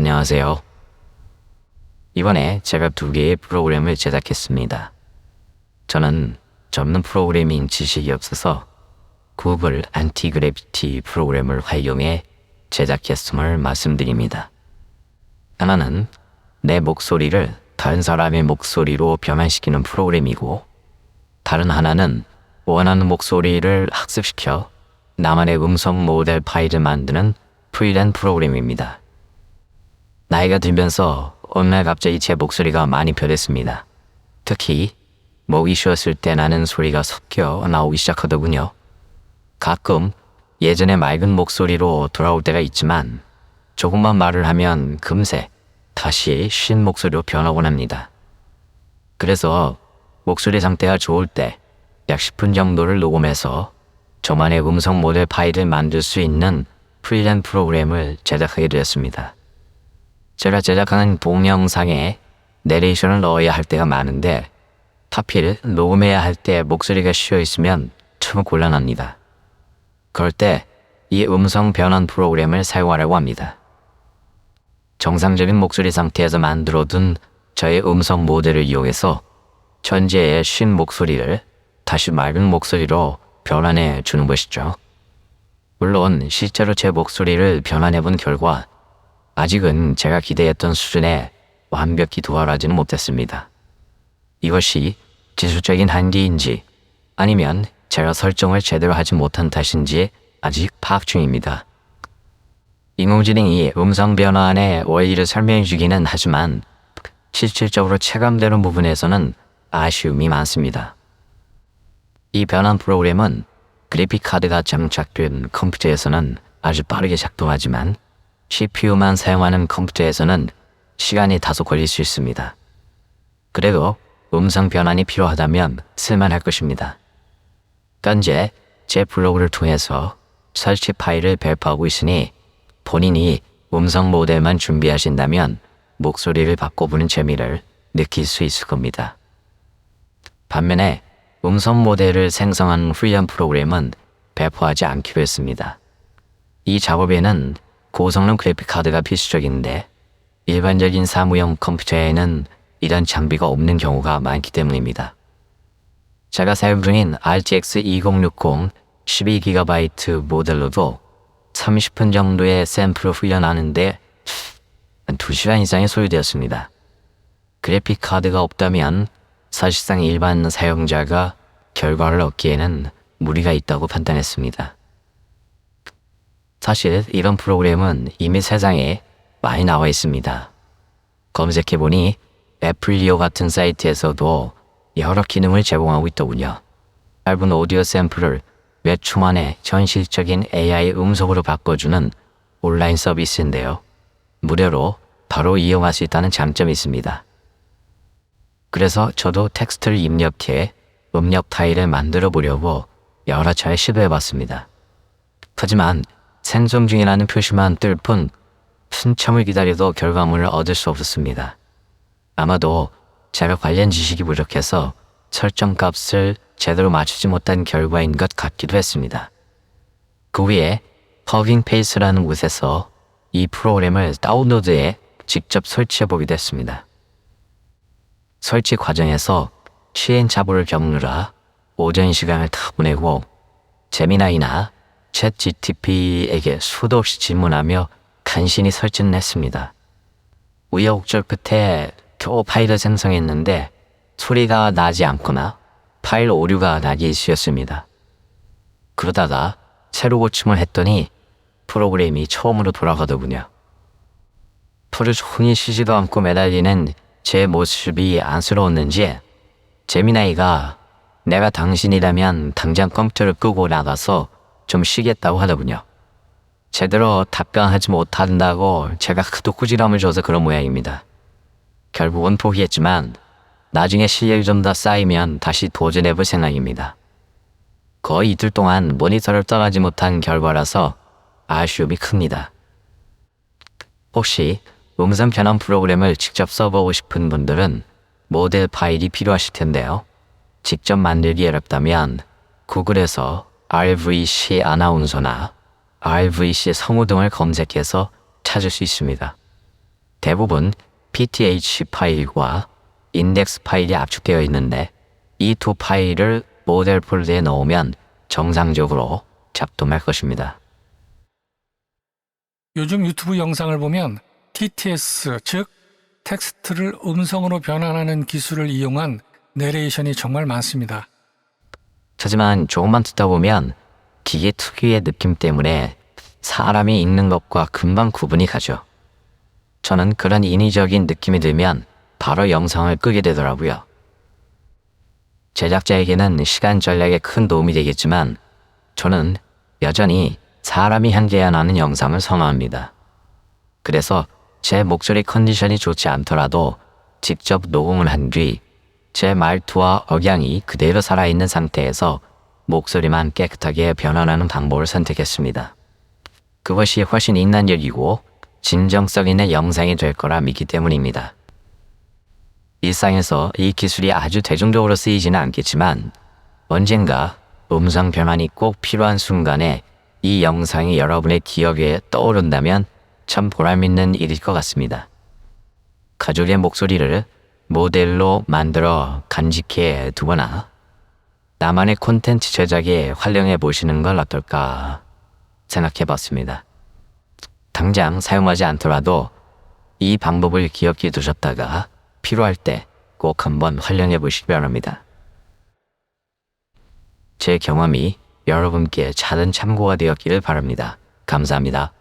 안녕하세요. 이번에 제가 2개의 프로그램을 제작했습니다. 저는 전문 프로그래밍 지식이 없어서 구글 안티그래비티 프로그램을 활용해 제작했음을 말씀드립니다. 하나는 내 목소리를 다른 사람의 목소리로 변환시키는 프로그램이고, 다른 하나는 원하는 목소리를 학습시켜 나만의 음성 모델 파일을 만드는 프리랜 프로그램입니다. 나이가 들면서 어느 날 갑자기 제 목소리가 많이 변했습니다. 특히 목이 쉬었을 때 나는 소리가 섞여 나오기 시작하더군요. 가끔 예전의 맑은 목소리로 돌아올 때가 있지만 조금만 말을 하면 금세 다시 쉰 목소리로 변하곤 합니다. 그래서 목소리 상태가 좋을 때 약 10분 정도를 녹음해서 저만의 음성 모델 파일을 만들 수 있는 프리랜 프로그램을 제작하게 되었습니다. 제가 제작하는 동영상에 내레이션을 넣어야 할 때가 많은데 하필 녹음해야 할 때 목소리가 쉬어 있으면 참 곤란합니다. 그럴 때 이 음성 변환 프로그램을 사용하려고 합니다. 정상적인 목소리 상태에서 만들어둔 저의 음성 모델을 이용해서 현재의 쉰 목소리를 다시 맑은 목소리로 변환해 주는 것이죠. 물론 실제로 제 목소리를 변환해 본 결과 아직은 제가 기대했던 수준에 완벽히 도달하지는 못했습니다. 이것이 기술적인 한계인지 아니면 제가 설정을 제대로 하지 못한 탓인지 아직 파악 중입니다. 인공지능이 음성 변환의 원리를 설명해 주기는 하지만 실질적으로 체감되는 부분에서는 아쉬움이 많습니다. 이 변환 프로그램은 그래픽카드가 장착된 컴퓨터에서는 아주 빠르게 작동하지만 CPU만 사용하는 컴퓨터에서는 시간이 다소 걸릴 수 있습니다. 그래도 음성 변환이 필요하다면 쓸만할 것입니다. 현재 제 블로그를 통해서 설치 파일을 배포하고 있으니 본인이 음성 모델만 준비하신다면 목소리를 바꿔보는 재미를 느낄 수 있을 겁니다. 반면에 음성 모델을 생성하는 프리랜 프로그램은 배포하지 않기로 했습니다. 이 작업에는 고성능 그래픽카드가 필수적인데 일반적인 사무용 컴퓨터에는 이런 장비가 없는 경우가 많기 때문입니다. 제가 사용 중인 RTX 2060 12GB 모델로도 30분 정도의 샘플을 훈련하는데 2시간 이상이 소요되었습니다. 그래픽카드가 없다면 사실상 일반 사용자가 결과를 얻기에는 무리가 있다고 판단했습니다. 사실 이런 프로그램은 이미 세상에 많이 나와 있습니다. 검색해보니 애플리오 같은 사이트에서도 여러 기능을 제공하고 있더군요. 짧은 오디오 샘플을 몇 초 만에 현실적인 AI 음성으로 바꿔주는 온라인 서비스인데요. 무료로 바로 이용할 수 있다는 장점이 있습니다. 그래서 저도 텍스트를 입력해 음력 파일을 만들어 보려고 여러 차례 시도해봤습니다. 하지만 생성 중이라는 표시만 뜰 뿐 한참을 기다려도 결과물을 얻을 수 없었습니다. 아마도 제가 관련 지식이 부족해서 설정 값을 제대로 맞추지 못한 결과인 것 같기도 했습니다. 그 후에 허깅 페이스라는 곳에서 이 프로그램을 다운로드해 직접 설치해보기도 했습니다. 설치 과정에서 시행착오를 겪느라 오전 시간을 다 보내고 제미나이나 챗 GTP에게 수도 없이 질문하며 간신히 설치는 했습니다. 우여곡절 끝에 겨우 파일을 생성했는데 소리가 나지 않거나 파일 오류가 나기 일쑤였습니다. 그러다가 새로 고침을 했더니 프로그램이 처음으로 돌아가더군요. 하루 종일 쉬지도 않고 매달리는 제 모습이 안쓰러웠는지 제미나이가 내가 당신이라면 당장 컴퓨터를 끄고 나가서 좀 쉬겠다고 하더군요. 제대로 답변하지 못한다고 제가 그도 꾸지람을 줘서 그런 모양입니다. 결국은 포기했지만 나중에 실력이 좀 더 쌓이면 다시 도전해볼 생각입니다. 거의 이틀 동안 모니터를 떠나지 못한 결과라서 아쉬움이 큽니다. 혹시 음성 변환 프로그램을 직접 써보고 싶은 분들은 모델 파일이 필요하실 텐데요. 직접 만들기 어렵다면 구글에서 RVC 아나운서나 RVC 성우 등을 검색해서 찾을 수 있습니다. 대부분 PTH 파일과 인덱스 파일이 압축되어 있는데 이 두 파일을 모델 폴더에 넣으면 정상적으로 작동할 것입니다. 요즘 유튜브 영상을 보면 TTS, 즉 텍스트를 음성으로 변환하는 기술을 이용한 내레이션이 정말 많습니다. 하지만 조금만 듣다 보면 기계 특유의 느낌 때문에 사람이 읽는 것과 금방 구분이 가죠. 저는 그런 인위적인 느낌이 들면 바로 영상을 끄게 되더라고요. 제작자에게는 시간 절약에 큰 도움이 되겠지만 저는 여전히 사람이 현재해나는 영상을 선호합니다. 그래서 제 목소리 컨디션이 좋지 않더라도 직접 녹음을 한 뒤 제 말투와 억양이 그대로 살아있는 상태에서 목소리만 깨끗하게 변환하는 방법을 선택했습니다. 그것이 훨씬 인간적이고 진정성 있는 영상이 될 거라 믿기 때문입니다. 일상에서 이 기술이 아주 대중적으로 쓰이지는 않겠지만 언젠가 음성 변환이 꼭 필요한 순간에 이 영상이 여러분의 기억에 떠오른다면 참 보람있는 일일 것 같습니다. 가족의 목소리를 모델로 만들어 간직해 두거나 나만의 콘텐츠 제작에 활용해 보시는 건 어떨까 생각해 봤습니다. 당장 사용하지 않더라도 이 방법을 기억해 두셨다가 필요할 때 꼭 한번 활용해 보시기 바랍니다. 제 경험이 여러분께 작은 참고가 되었기를 바랍니다. 감사합니다.